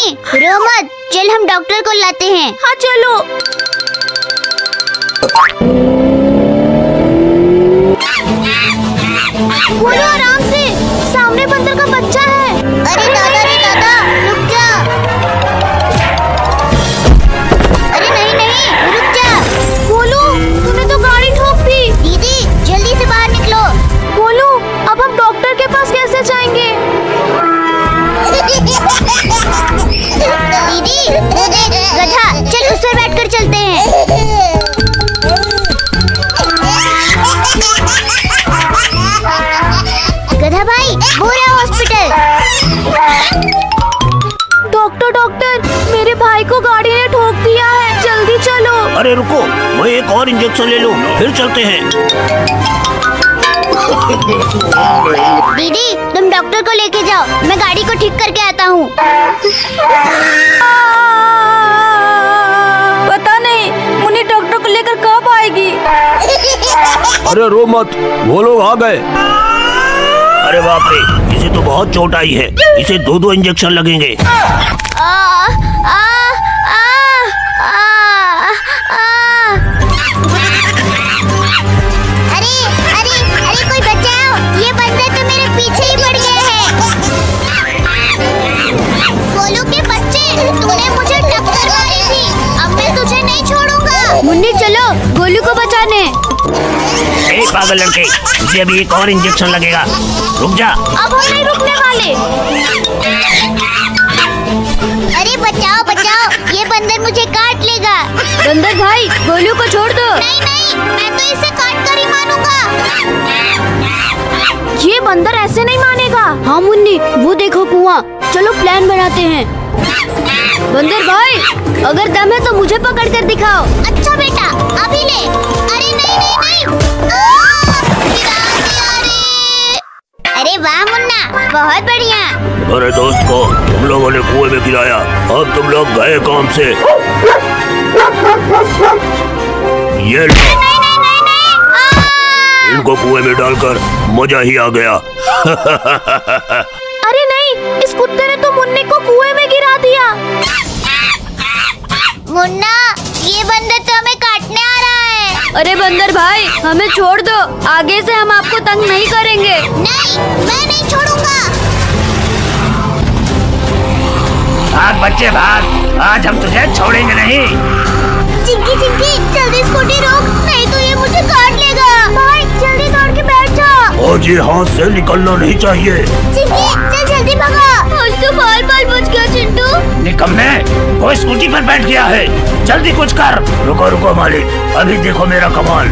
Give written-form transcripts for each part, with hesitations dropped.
नहीं, रो मत, चल हम डॉक्टर को लाते हैं। हाँ चलो। बोलो आराम से, सामने बंदर का बच्चा है। अरे दादा रुक जा। अरे नहीं रुक जा। बोलो तूने तो गाड़ी ठोक दी। दीदी जल्दी से बाहर निकलो। बोलो अब हम डॉक्टर के पास कैसे जाएंगे? दीदी गधा, चल उस पर बैठकर चलते हैं। गधा भाई, वो रहा हॉस्पिटल। डॉक्टर मेरे भाई को गाड़ी ने ठोक दिया है, जल्दी चलो। अरे रुको, मैं एक और इंजेक्शन ले लूं, फिर चलते हैं। दीदी तुम डॉक्टर को लेके जाओ, मैं गाड़ी को ठीक करके आता हूँ। पता नहीं मुन्नी डॉक्टर को लेकर कब आएगी। अरे रो मत, वो लोग आ गए। अरे बाप रे, इसे तो बहुत चोट आई है, इसे 2 इंजेक्शन लगेंगे। अरे कोई बचाओ, ये बंदर तो मेरे पीछे ही पड़ गया है। गोलू के बच्चे, तूने मुझे टक्कर मारी थी, अब मैं तुझे नहीं छोड़ूंगा। मुन्नी चलो गोलू को बचाने। ए पागल लड़के, इसे अभी एक और इंजेक्शन लगेगा, रुक जा। अब हम नहीं रुकने वाले। अरे बचाओ, ये बंदर मुझे काट लेगा। बंदर भाई गोलू को छोड़ दो। नहीं, मैं तो इसे काट कर ही मानूंगा। ये बंदर ऐसे नहीं मानेगा। हाँ मुन्नी, वो देखो कुआं, चलो प्लान बनाते हैं। बंदर भाई अगर दम है तो मुझे पकड़ कर दिखाओ। अच्छा बेटा, अभी ले। अरे नहीं। गिरा दिया रे। अरे वाह मुन्ना, बहुत बढ़िया। अरे दोस्त को तुम लोगों ने कुएं में गिराया, अब तुम लोग गए काम से। ये लो, इनको कुएं में डालकर मजा ही आ गया। अरे नहीं, इस कुत्ते ने तो मुन्नी को कुएं में गिरा दिया। मुन्ना, ये बंदर तो हमें काटने आ रहा है। अरे बंदर भाई हमें छोड़ दो, आगे से हम आपको तंग नहीं करेंगे। नहीं, मैं नहीं छोड़ूंगा। भाग बच्चे भाग, आज हम तुझे छोड़ेंगे नहीं। चिंकी जल्दी स्कूटी रोक, नहीं तो ये मुझे काट लेगा। भाई जल्दी दौड़ के बैठ जा। आज ये हाथ से निकलना नहीं चाहिए। चिंकी चल जल्दी भगा। आज तो बाल बच गया चिंटू। निकम्मे, वो स्कूटी पर बैठ गया है, जल्दी कुछ कर। रुको मालिक, अभी देखो मेरा कमाल।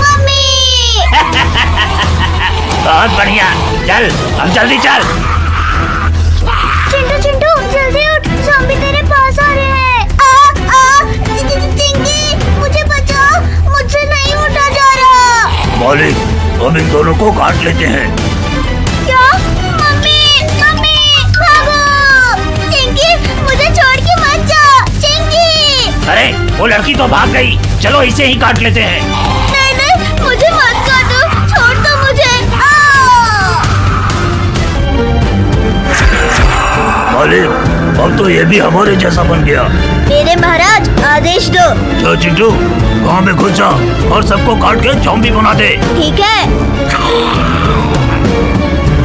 मम्मी। बहुत बढ़िया, चल अब जल्दी चल। चिंटू जल्दी उठ, ज़ॉम्बी तेरे पास आ रहे हैं। चिंकी मुझे बचाओ, मुझसे नहीं उठा जा रहा। मालिक, हम इन दोनों को काट लेते हैं। क्या? मम्मी भागो। चिंकी मुझे छोड़ के मत जा। चिंकी। अरे वो लड़की तो भाग गई, चलो इसे ही काट लेते हैं। नहीं, मुझे मत काटो, छोड़ दो मुझे। मालिक, अब तो ये भी हमारे जैसा बन गया। मेरे महाराज आदेश दो। चल चिंटू, गाँव में घुस जा और सबको काट के ज़ॉम्बी बना दे। ठीक है।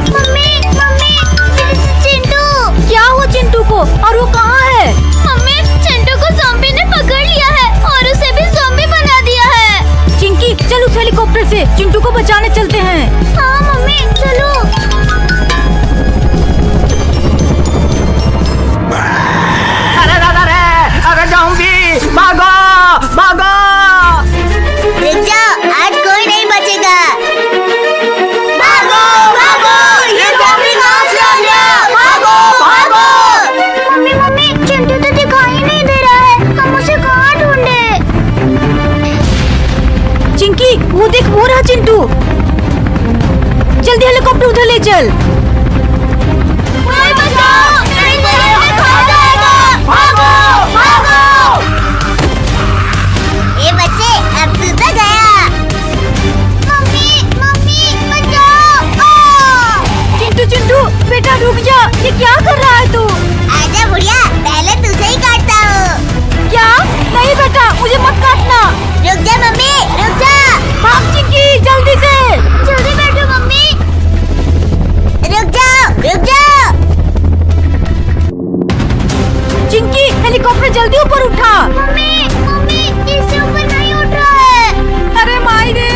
मम्मी चिंटू। क्या हुआ चिंटू को, और वो कहाँ है? मम्मी, चिंटू को ज़ॉम्बी ने पकड़ लिया है और उसे भी ज़ॉम्बी बना दिया है। चिंकी चल उस हेलीकॉप्टर से चिंटू को बचाने चलते हैं। हाँ मम्मी चलो। अरे ज़ॉम्बी, भागो। रुक जाओ, आज कोई नहीं बचेगा। ये क्या कर रहा है तू? आजा बुढ़िया, पहले तुझे ही काटता हूँ। क्या? नहीं बेटा, मुझे मत काटना। रुक जा मम्मी, रुक जा। भाग चिंकी, जल्दी से। जल्दी बैठो मम्मी। रुक जाओ, रुक जाओ। चिंकी, हेलीकॉप्टर जल्दी ऊपर उठा। मम्मी, मम्मी, इससे ऊपर नहीं उठ रहा है। अरे माई रे।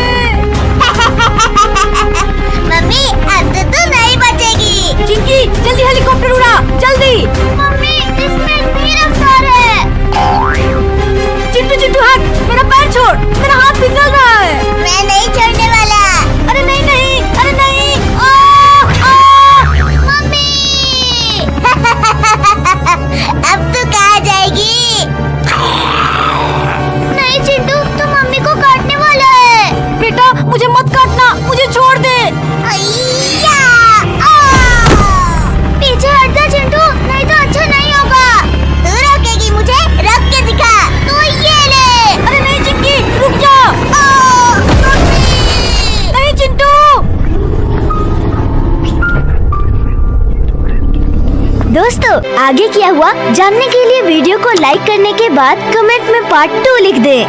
मम्मी, अब तो तू नहीं बचेगी। चिंकी, जल्दी हेलीकॉप्टर उड़ा, जल्दी। मम्मी, इसमें इतनी रफ्तार है। चिंटू चिंटू हट, मेरा पैर छोड़, मेरा हाथ फिसल रहा है। मैं नहीं छोड़ने वाला। अरे नहीं नहीं, अरे नहीं। मम्मी। अब तू कहाँ जाएगी? नहीं चिंटू, तू मम्मी को काटने वाला है। बेटा, मुझे मत काटना, मुझे छोड़ दे। अय्या! आ! पीछे हट जा चिंटू, नहीं तो अच्छा नहीं होगा। तू रोकेगी मुझे? रोक के दिखा। तू ये ले। अरे नहीं चिंकी, रुक जा। मम्मी! नहीं चिंटू। दोस्तों, आगे क्या हुआ जानने के लिए वीडियो को लाइक करने के बाद कमेंट में पार्ट 2 लिख दें।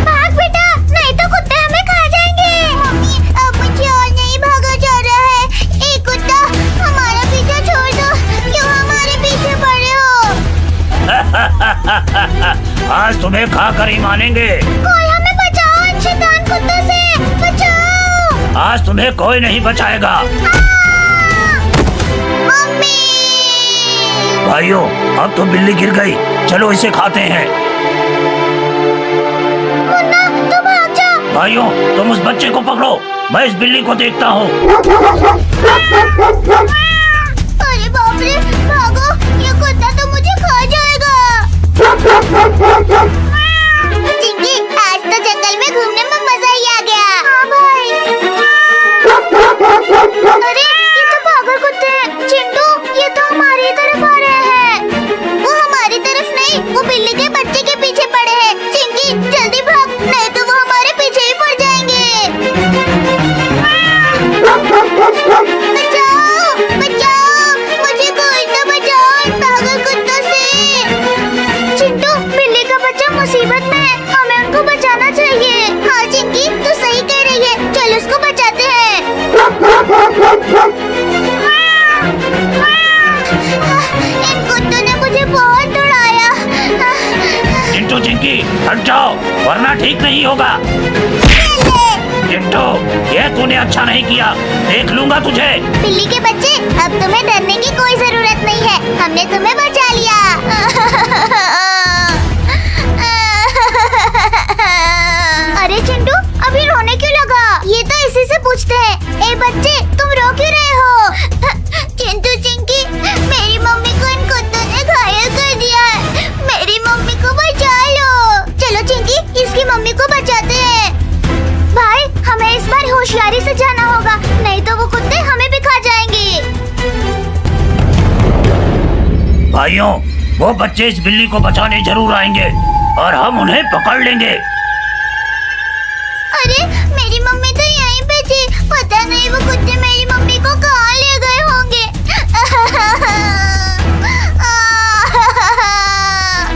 भाग बेटा, नहीं तो कुत्ते हमें खा जाएंगे। मम्मी, अब मुझे और नहीं भागा जा रहा है। ए कुत्ता, हमारा पीछा छोड़ दो। क्यों हमारे पीछे पड़े हो? आज तुम्हें खाकर ही मानेंगे। कोई हमें बचाओ इन शैतान कुत्तों से। बचाओ। आज तुम्हें कोई नहीं बचाएगा। मम्मी! भाइयों, अब तो बिल्ली गिर गई, चलो इसे खाते हैं। मुन्ना, तू भाग जा। भाइयों, तुम उस बच्चे को पकड़ो, मैं इस बिल्ली को देखता हूँ। अरे बाप रे, भागो, ये कुत्ता तो मुझे खा जाएगा। चिंकी, आज तो जंगल में घूमने में मजा ही आ गया। हाँ भाई। अरे, ये तो पागल कुत्ते हैं। चिंटू, ये तो हमारी तरफ आ रहे हैं। वो हमारी तरफ नहीं, वो बिल्ली के बच्चे के पीछे पड़े हैं। चिंकी, जल्दी भाग, नहीं तो वो हमारे पीछे ही पड़ जाएंगे। बचाओ, बचाओ, मुझे कोई तो बचाओ इन पागल कुत्तों से। चिंटू, बिल्ली का बच्चा मुसीबत में है, हमें उनको बचाना चाहिए। हाँ चिंकी, तू सही कह रही है, चल उसको बचाते हैं। इन कुत्तों ने मुझे बहुत दौड़ाया। चिंटू चिंकी, हट जाओ, वरना ठीक नहीं होगा। चिंटू, ये तूने अच्छा नहीं किया, देख लूंगा तुझे। बिल्ली के बच्चे, अब तुम्हें डरने की कोई जरूरत नहीं है, हमने तुम्हें बचा लिया। अरे चिंटू, अभी रोने क्यों लगा? ये तो इसी से पूछते हैं। ए बच्चे, तुम रो क्यों रहे हो? चिंटू चिंकी, मेरी मम्मी को इन कुत्तों ने घायल कर दिया है। मेरी मम्मी को बचा लो। चलो चिंकी, इसकी मम्मी को बचाते हैं। भाई, हमें इस बार होशियारी से जाना होगा, नहीं तो वो कुत्ते हमें भी खा जाएंगे। भाइयों, वो बच्चे इस बिल्ली को बचाने जरूर आएंगे और हम उन्हें पकड़ लेंगे। अरे, मेरी मम्मी तो यहीं पे थी, पता नहीं वो कुत्ते मेरी मम्मी को कहाँ ले गए होंगे।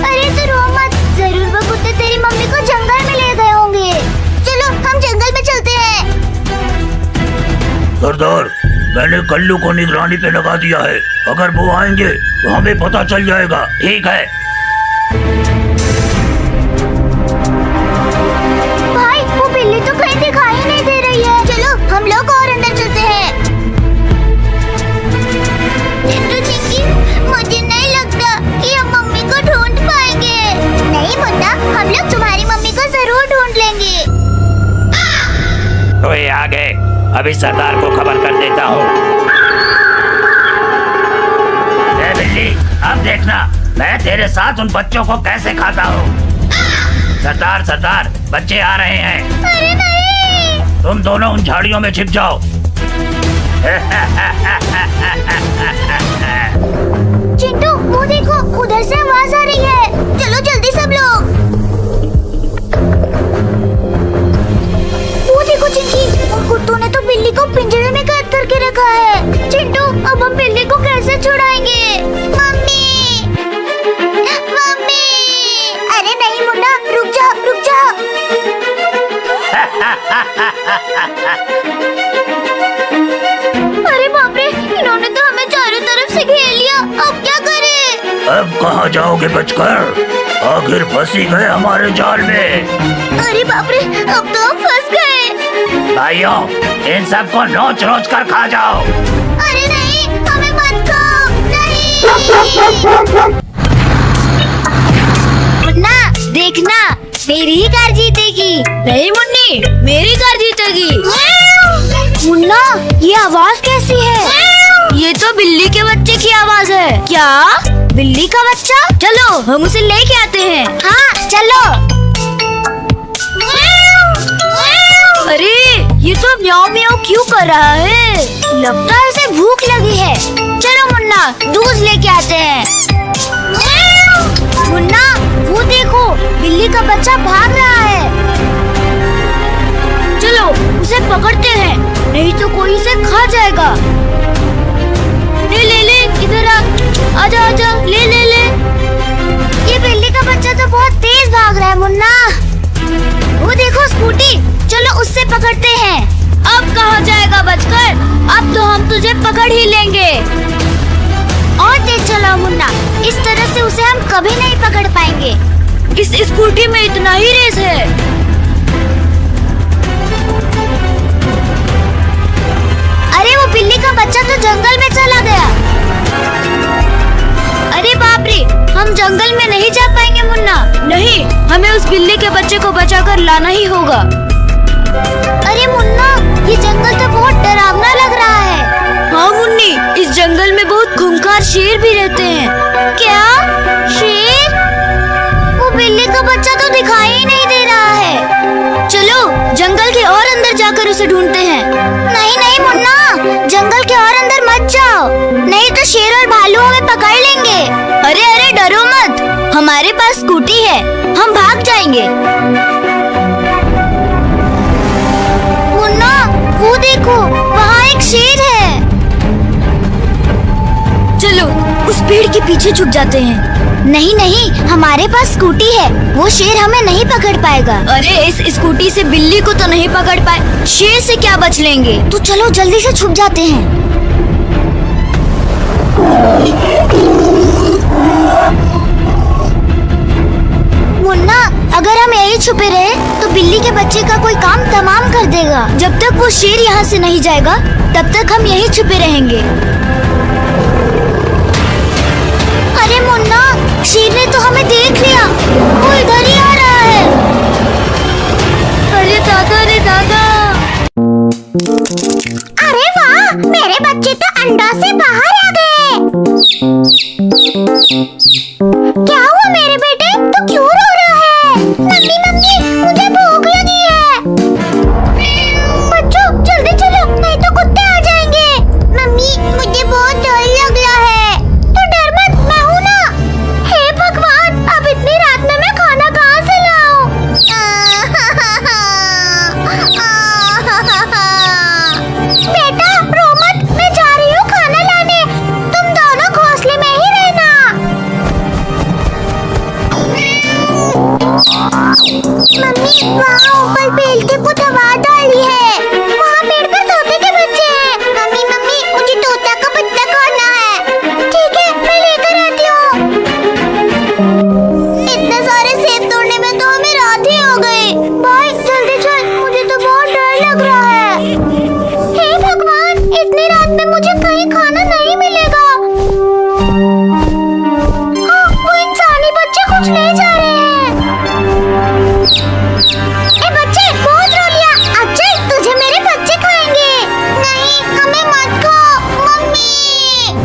अरे तो रो मत, जरूर वो कुत्ते तेरी मम्मी को जंगल में ले गए होंगे। चलो, हम जंगल में चलते हैं। सरदार, मैंने कल्लू को निगरानी पे लगा दिया है, अगर वो आएंगे तो हमें पता चल जाएगा। ठीक है भाई, वो बिल्ली तो कहीं दिखाई नहीं दे रही है। चलो, हम लोग और अंदर चलते हैं। चिंटू चिंकी, मुझे नहीं लगता कि हम मम्मी को ढूंढ पाएंगे। नहीं मुन्ना, हम लोग तुम्हारी मम्मी को जरूर ढूंढ लेंगे। तो ये आ गए, अभी सरदार को खबर कर देता हूँ। ए बिल्ली, अब देखना मैं तेरे साथ उन बच्चों को कैसे खाता हूँ। सरदार सरदार, बच्चे आ रहे हैं। अरे नहीं! तुम दोनों उन झाड़ियों में छिप जाओ। चिंटू, वो देखो, उधर से आवाज आ रही है। चलो जल्दी सब लोग। वो देखो चिंकी, उन कुत्तों ने तो लगा है। चिंटू, अब हम बिल्ली को कैसे छुड़ाएंगे? Mummy, mummy! अरे नहीं मुन्ना, रुक जा, रुक जा। अरे बाप रे, इन्होंने तो हमें चारों तरफ से घेर लिया। अब क्या करें? अब कहाँ जाओगे बचकर? आखिर फंसी गए हमारे जाल में। अरे बाप रे, अब तो हम फंस गए। भाइयों, इन सबको नोच नोच कर खा जाओ। अरे नहीं, हमें मत खाओ, नहीं। मुन्ना, देखना, मेरी ही कार जीतेगी। नहीं मुन्नी, मेरी कार जीतेगी। मुन्ना, ये आवाज कैसी है? ये तो बिल्ली के बच्चे की आवाज है। क्या? बिल्ली का बच्चा? चलो हम उसे लेके आते हैं। हाँ, चलो। अरे ये तो म्याऊ म्याऊ क्यों कर रहा है? लगता है इसे भूख लगी है। चलो मुन्ना, दूध लेके आते हैं। मुन्ना, वो देखो, बिल्ली का बच्चा भाग रहा है। चलो उसे पकड़ते हैं, नहीं तो कोई इसे खा जाएगा। ले ले ले, इधर आ, आजा आजा, ले ले ले। ये बिल्ली का बच्चा तो बहुत तेज भाग रहा है मुन्ना। वो देखो स्कूटी, चलो उससे पकड़ते हैं। अब कहाँ जाएगा बचकर? अब तो हम तुझे पकड़ ही लेंगे। और तेज चलाओ मुन्ना, इस तरह से उसे हम कभी नहीं पकड़ पाएंगे। इस स्कूटी में इतना ही रेस है। अरे वो बिल्ली का बच्चा तो जंगल में चला गया। अरे बाप रे, हम जंगल में नहीं जा पाएंगे मुन्ना। नहीं, हमें उस बिल्ली के बच्चे को बचाकर लाना ही होगा। अरे मुन्ना, ये जंगल तो बहुत डरावना लग रहा है। हाँ मुन्नी, इस जंगल में बहुत खूंखार शेर भी रहते हैं। क्या? शेर? वो बिल्ली का बच्चा तो दिखाई ही नहीं दे रहा है। चलो जंगल के और अंदर जाकर उसे ढूंढते हैं। नहीं नहीं मुन्ना, जंगल के और अंदर मत जाओ, नहीं तो शेर और भालू हमें पकड़ लेंगे। अरे अरे डरो मत, हमारे पास स्कूटी है, हम भाग जाएंगे। मुन्ना, वो देखो, वहाँ एक शेर है। चलो उस पेड़ के पीछे छुप जाते हैं। नहीं नहीं, हमारे पास स्कूटी है, वो शेर हमें नहीं पकड़ पाएगा। अरे इस स्कूटी से बिल्ली को तो नहीं पकड़ पाए, शेर से क्या बच लेंगे? तो चलो जल्दी से छुप जाते हैं। मुन्ना, अगर हम यही छुपे रहे तो बिल्ली के बच्चे का कोई काम तमाम कर देगा। जब तक वो शेर यहाँ से नहीं जाएगा तब तक हम यहीं छुपे रहेंगे। अरे मुन्ना, शेर ने तो हमें देख लिया, वो इधर ही आ रहा है। अरे दादा रे दादा। अरे वाह, मेरे बच्चे तो अंडा से बाहर आ गए। क्या हुआ मेरे बेटे, तू क्यों रो रहा है? मम्मी मम्मी, मुझे भूख लगी है। बच्चों जल्दी चलो, नहीं तो कुत्ते आ जाएंगे। मम्मी, मुझे बहुत डर लग रहा है। तो डर मत, मैं हूँ ना। हे भगवान, अब इतनी रात में मैं खाना कहाँ से लाऊं? बेटा रो मत, मैं जा रही हूँ खाना लाने, तुम दोनों घोंसले में ही रहना। मम्मी, वहाँ ऊपर बेल के कुछ हवा डाली है, वहाँ पेड़ पर तोते के बच्चे हैं। मम्मी मम्मी, मुझे तोता का बच्चा खाना है। ठीक है, मैं लेकर आती हूँ। इतने सारे सेब तोड़ने में तो हमें रात ही हो गई। भाई जल्दी चल, मुझे तो बहुत डर लग रहा है। हे भगवान, इतनी रात में मुझे कहीं खाना नहीं मिलेगा। हाँ, वो इंसानी बच्चे कुछ ले जा रहे हैं। ए बच्चे, बहुत रो लिया, अब चल, तुझे मेरे बच्चे खाएंगे। नहीं, हमें मत खाओ। मम्मी।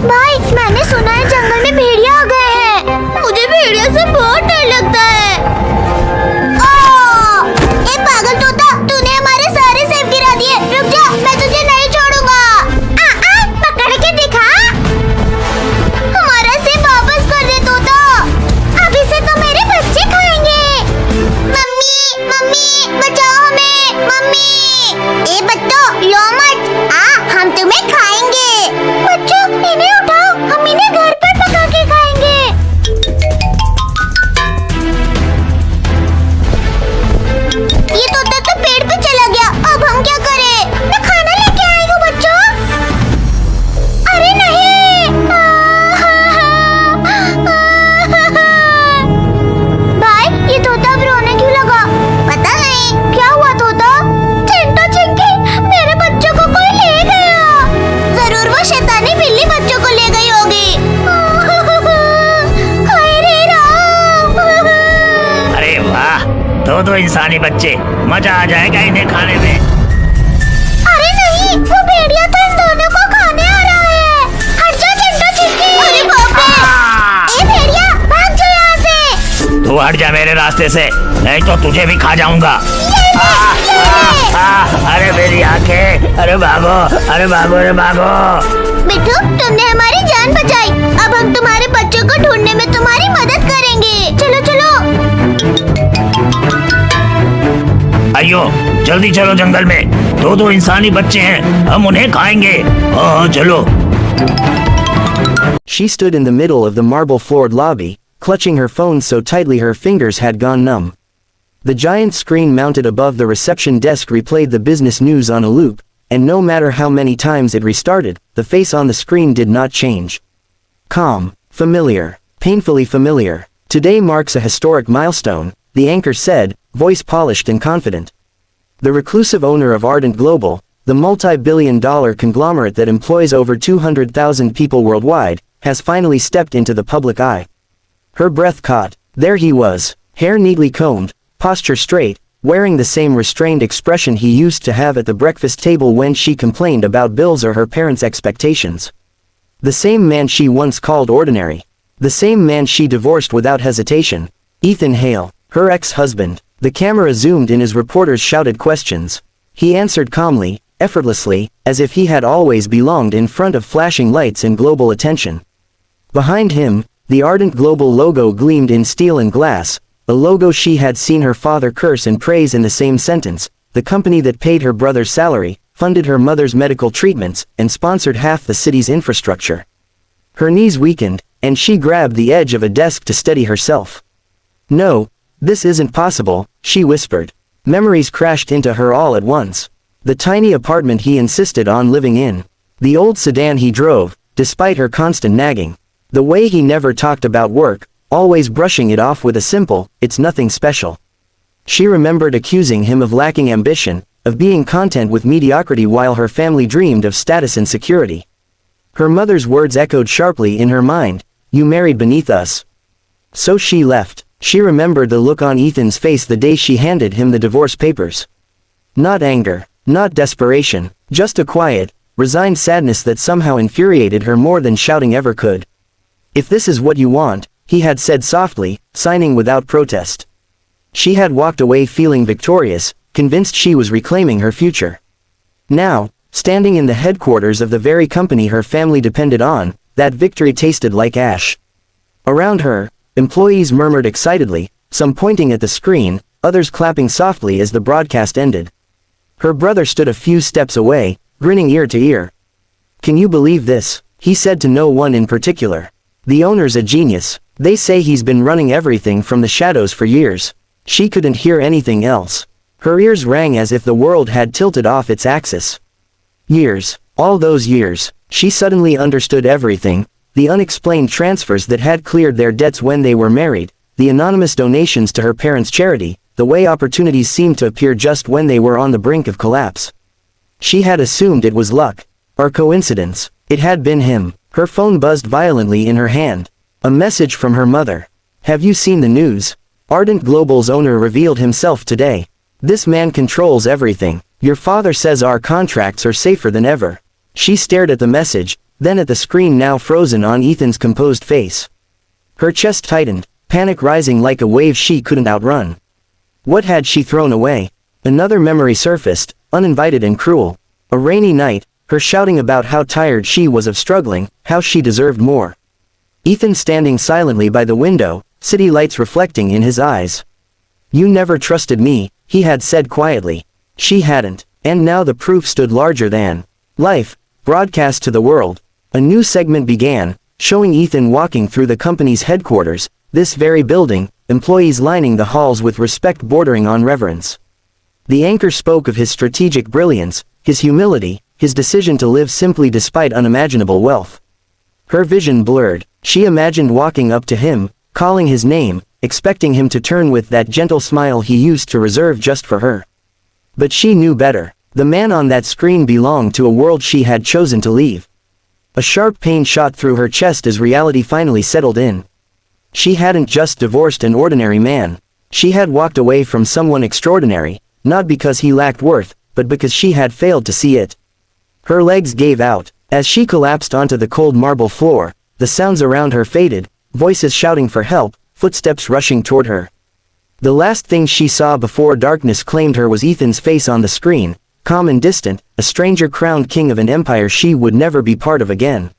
भाई, मैंने सुना है जंगल में भेड़िया आ गए हैं। मुझे भेड़िया से बहुत डर लगता है। ए पागल तोता, तूने हमारे सारे सेब गिरा इंसानी बच्चे, मजा आ जाएगा इन्हें खाने में। अरे नहीं, वो भेड़िया तो इन दोनों को खाने आ रहा है। हट जा चिंटू चिंकी। अरे बाप रे। ए भेड़िया, भाग जा यहाँ से। तू हट जा मेरे रास्ते से, नहीं तो तुझे भी खा जाऊंगा। अरे मेरी आंखें, अरे भागो, अरे भागो, अरे भागो। बिट्टू, तुमने हमारी जान बचाई। अब हम तुम्हारे बच्चों को ढूंढने में तुम्हारी मदद करेंगे। चलो चलो। आइयो, जल्दी चलो जंगल में, दो इंसानी बच्चे हैं, हम उन्हें खाएंगे। हाँ चलो। She stood in the middle of the marble-floored lobby, clutching her phone so tightly her fingers had gone numb. The giant screen mounted above the reception desk replayed the business news on a loop, and no matter how many times it restarted, the face on the screen did not change. Calm, familiar, painfully familiar. Today marks a historic milestone, the anchor said, voice polished and confident. The reclusive owner of Ardent Global, the multi-billion-dollar conglomerate that employs over 200,000 people worldwide, has finally stepped into the public eye. Her breath caught. There he was, hair neatly combed, posture straight, wearing the same restrained expression he used to have at the breakfast table when she complained about bills or her parents' expectations. The same man she once called ordinary. The same man she divorced without hesitation. Ethan Hale, her ex-husband. The camera zoomed in as reporters shouted questions. He answered calmly, effortlessly, as if he had always belonged in front of flashing lights and global attention. Behind him, the Ardent Global logo gleamed in steel and glass, a logo she had seen her father curse and praise in the same sentence, the company that paid her brother's salary, funded her mother's medical treatments, and sponsored half the city's infrastructure. Her knees weakened, and she grabbed the edge of a desk to steady herself. No, this isn't possible, she whispered. Memories crashed into her all at once. The tiny apartment he insisted on living in. The old sedan he drove, despite her constant nagging. The way he never talked about work, always brushing it off with a simple, "It's nothing special." She remembered accusing him of lacking ambition, of being content with mediocrity while her family dreamed of status and security. Her mother's words echoed sharply in her mind, "You married beneath us." So she left. She remembered the look on Ethan's face the day she handed him the divorce papers. Not anger, not desperation, just a quiet, resigned sadness that somehow infuriated her more than shouting ever could. "If this is what you want," he had said softly, signing without protest. She had walked away feeling victorious, convinced she was reclaiming her future. Now, standing in the headquarters of the very company her family depended on, that victory tasted like ash. Around her, employees murmured excitedly, some pointing at the screen, others clapping softly as the broadcast ended. Her brother stood a few steps away, grinning ear to ear. "Can you believe this?" he said to no one in particular. "The owner's a genius. They say he's been running everything from the shadows for years." She couldn't hear anything else. Her ears rang as if the world had tilted off its axis. Years, all those years, she suddenly understood everything, the unexplained transfers that had cleared their debts when they were married, the anonymous donations to her parents' charity, the way opportunities seemed to appear just when they were on the brink of collapse. She had assumed it was luck, or coincidence. It had been him. Her phone buzzed violently in her hand. A message from her mother. "Have you seen the news? Ardent Global's owner revealed himself today. This man controls everything. Your father says our contracts are safer than ever." She stared at the message, then at the screen now frozen on Ethan's composed face. Her chest tightened, panic rising like a wave she couldn't outrun. What had she thrown away? Another memory surfaced, uninvited and cruel. A rainy night, her shouting about how tired she was of struggling, how she deserved more. Ethan standing silently by the window, city lights reflecting in his eyes. "You never trusted me," he had said quietly. She hadn't, and now the proof stood larger than life, broadcast to the world. A new segment began, showing Ethan walking through the company's headquarters, this very building, employees lining the halls with respect bordering on reverence. The anchor spoke of his strategic brilliance, his humility, his decision to live simply despite unimaginable wealth. Her vision blurred. She imagined walking up to him, calling his name, expecting him to turn with that gentle smile he used to reserve just for her. But she knew better. The man on that screen belonged to a world she had chosen to leave. A sharp pain shot through her chest as reality finally settled in. She hadn't just divorced an ordinary man. She had walked away from someone extraordinary, not because he lacked worth, but because she had failed to see it. Her legs gave out. As she collapsed onto the cold marble floor, the sounds around her faded, voices shouting for help, footsteps rushing toward her. The last thing she saw before darkness claimed her was Ethan's face on the screen, calm and distant, a stranger crowned king of an empire she would never be part of again.